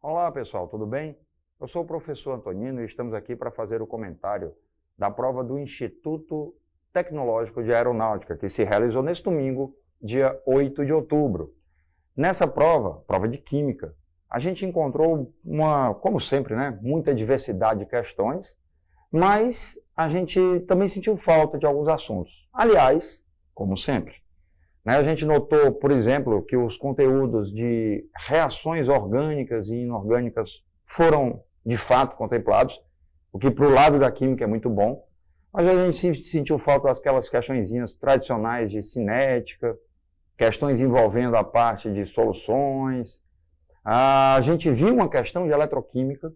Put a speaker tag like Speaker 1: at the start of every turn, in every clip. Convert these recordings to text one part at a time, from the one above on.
Speaker 1: Olá pessoal, tudo bem? Eu sou o professor Antonino e estamos aqui para fazer o comentário da prova do Instituto Tecnológico de Aeronáutica, que se realizou neste domingo, dia 8 de outubro. Nessa prova de Química, a gente encontrou como sempre, muita diversidade de questões, mas a gente também sentiu falta de alguns assuntos. Aliás, como sempre. A gente notou, por exemplo, que os conteúdos de reações orgânicas e inorgânicas foram, de fato, contemplados, o que para o lado da química é muito bom, mas a gente sentiu falta daquelas questõezinhas tradicionais de cinética, questões envolvendo a parte de soluções. A gente viu uma questão de eletroquímica,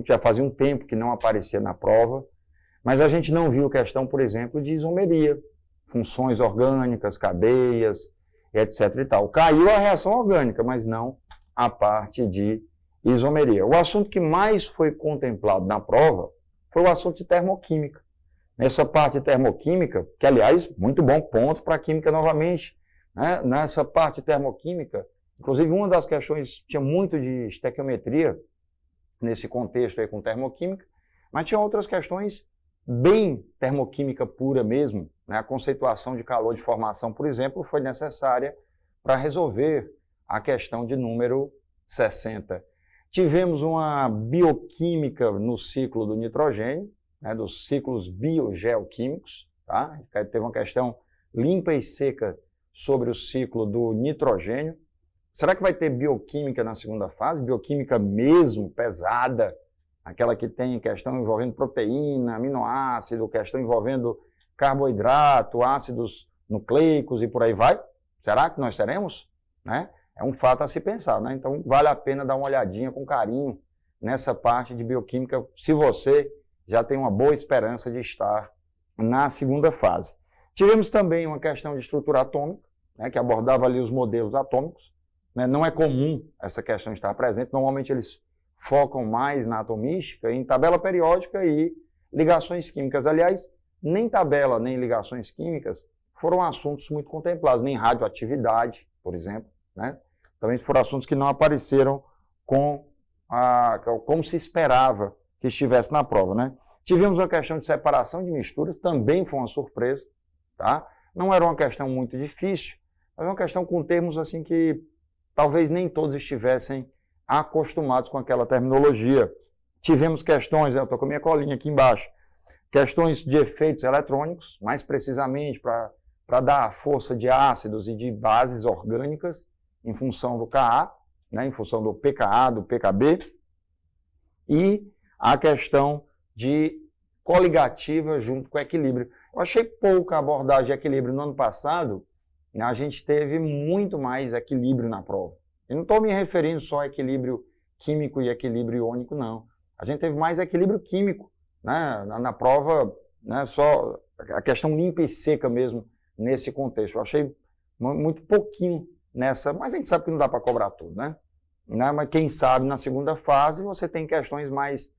Speaker 1: já fazia um tempo que não aparecia na prova, mas a gente não viu questão, por exemplo, de isomeria, funções orgânicas, cadeias, etc. e tal. Caiu a reação orgânica, mas não a parte de isomeria. O assunto que mais foi contemplado na prova foi o assunto de termoquímica. Nessa parte de termoquímica, que aliás, muito bom ponto para a química novamente, nessa parte de termoquímica, inclusive uma das questões tinha muito de estequiometria nesse contexto aí com termoquímica, mas tinha outras questões bem termoquímica pura mesmo, A conceituação de calor de formação, por exemplo, foi necessária para resolver a questão de número 60. Tivemos uma bioquímica no ciclo do nitrogênio, dos ciclos biogeoquímicos, tá? Teve uma questão limpa e seca sobre o ciclo do nitrogênio. Será que vai ter bioquímica na segunda fase? Bioquímica mesmo, pesada, aquela que tem questão envolvendo proteína, aminoácido, questão envolvendo carboidrato, ácidos nucleicos e por aí vai? Será que nós teremos? É um fato a se pensar, Então vale a pena dar uma olhadinha com carinho nessa parte de bioquímica, se você já tem uma boa esperança de estar na segunda fase. Tivemos também uma questão de estrutura atômica, que abordava ali os modelos atômicos. Não é comum essa questão estar presente, normalmente eles focam mais na atomística, em tabela periódica e ligações químicas. Aliás, nem tabela nem ligações químicas foram assuntos muito contemplados, nem radioatividade, por exemplo. Também foram assuntos que não apareceram como se esperava que estivesse na prova. Tivemos uma questão de separação de misturas, também foi uma surpresa. Não era uma questão muito difícil, mas uma questão com termos assim que talvez nem todos estivessem acostumados com aquela terminologia. Tivemos questões, eu estou com a minha colinha aqui embaixo, questões de efeitos eletrônicos, mais precisamente para dar a força de ácidos e de bases orgânicas em função do Ka, em função do pKa, do pKb, e a questão de coligativa junto com equilíbrio. Eu achei pouca abordagem de equilíbrio no ano passado, a gente teve muito mais equilíbrio na prova. Eu não estou me referindo só a equilíbrio químico e equilíbrio iônico, não. A gente teve mais equilíbrio químico, na prova, só a questão limpa e seca mesmo nesse contexto. Eu achei muito pouquinho nessa, mas a gente sabe que não dá para cobrar tudo, Mas quem sabe na segunda fase você tem questões mais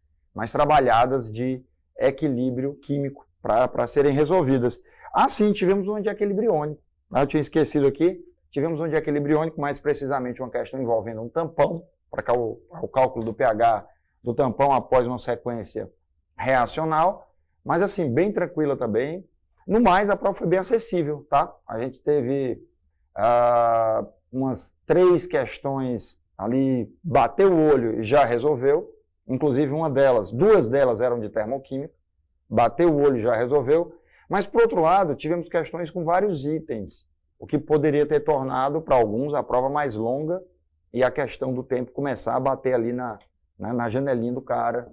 Speaker 1: trabalhadas de equilíbrio químico para serem resolvidas. Sim, tivemos uma de equilíbrio iônico. Eu tinha esquecido aqui. Tivemos um de equilíbrio iônico, mais precisamente uma questão envolvendo um tampão, para o cálculo do pH do tampão após uma sequência reacional, mas assim, bem tranquila também. No mais, a prova foi bem acessível, A gente teve umas 3 questões ali, bateu o olho e já resolveu, inclusive duas delas eram de termoquímica, bateu o olho e já resolveu, mas por outro lado, tivemos questões com vários itens, o que poderia ter tornado, para alguns, a prova mais longa e a questão do tempo começar a bater ali na janelinha do cara.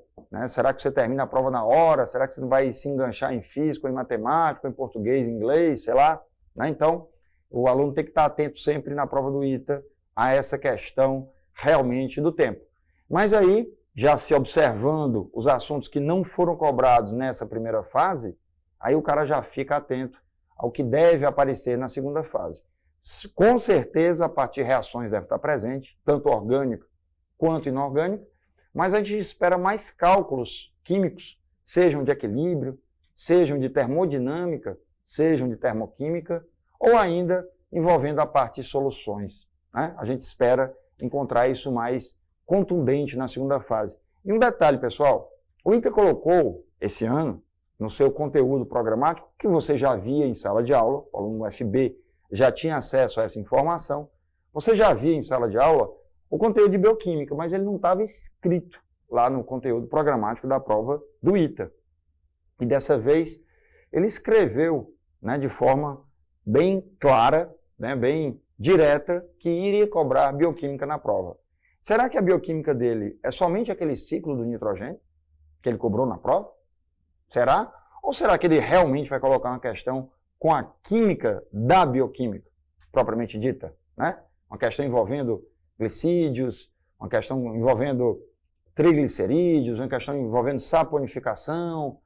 Speaker 1: Será que você termina a prova na hora? Será que você não vai se enganchar em física, em matemática, em português, em inglês, sei lá? Então, o aluno tem que estar atento sempre na prova do ITA a essa questão realmente do tempo. Mas aí, já se observando os assuntos que não foram cobrados nessa primeira fase, aí o cara já fica atento ao que deve aparecer na segunda fase. Com certeza, a parte de reações deve estar presente, tanto orgânica quanto inorgânica, mas a gente espera mais cálculos químicos, sejam de equilíbrio, sejam de termodinâmica, sejam de termoquímica, ou ainda envolvendo a parte de soluções. A gente espera encontrar isso mais contundente na segunda fase. E um detalhe, pessoal, o ITA colocou esse ano no seu conteúdo programático, que você já via em sala de aula, o aluno UFB já tinha acesso a essa informação, você já via em sala de aula o conteúdo de bioquímica, mas ele não estava escrito lá no conteúdo programático da prova do ITA. E dessa vez ele escreveu, né, de forma bem clara, né, bem direta, que iria cobrar bioquímica na prova. Será que a bioquímica dele é somente aquele ciclo do nitrogênio que ele cobrou na prova? Será? Ou será que ele realmente vai colocar uma questão com a química da bioquímica, propriamente dita, né? Uma questão envolvendo glicídios, uma questão envolvendo triglicerídeos, uma questão envolvendo saponificação,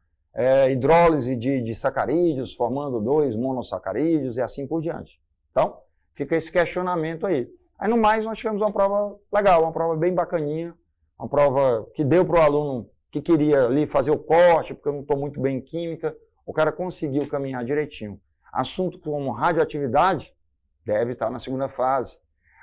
Speaker 1: hidrólise de sacarídeos, formando 2 monossacarídeos e assim por diante. Então, fica esse questionamento aí. Aí, no mais, nós tivemos uma prova legal, uma prova bem bacaninha, uma prova que deu para o aluno que queria ali fazer o corte, porque eu não estou muito bem em química, o cara conseguiu caminhar direitinho. Assuntos como radioatividade deve estar na segunda fase.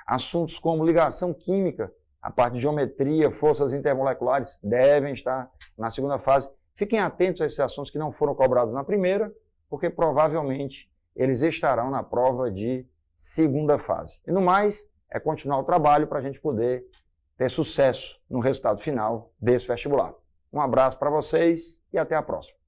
Speaker 1: Assuntos como ligação química, a parte de geometria, forças intermoleculares, devem estar na segunda fase. Fiquem atentos a esses assuntos que não foram cobrados na primeira, porque provavelmente eles estarão na prova de segunda fase. E no mais, é continuar o trabalho para a gente poder ter sucesso no resultado final desse vestibular. Um abraço para vocês e até a próxima.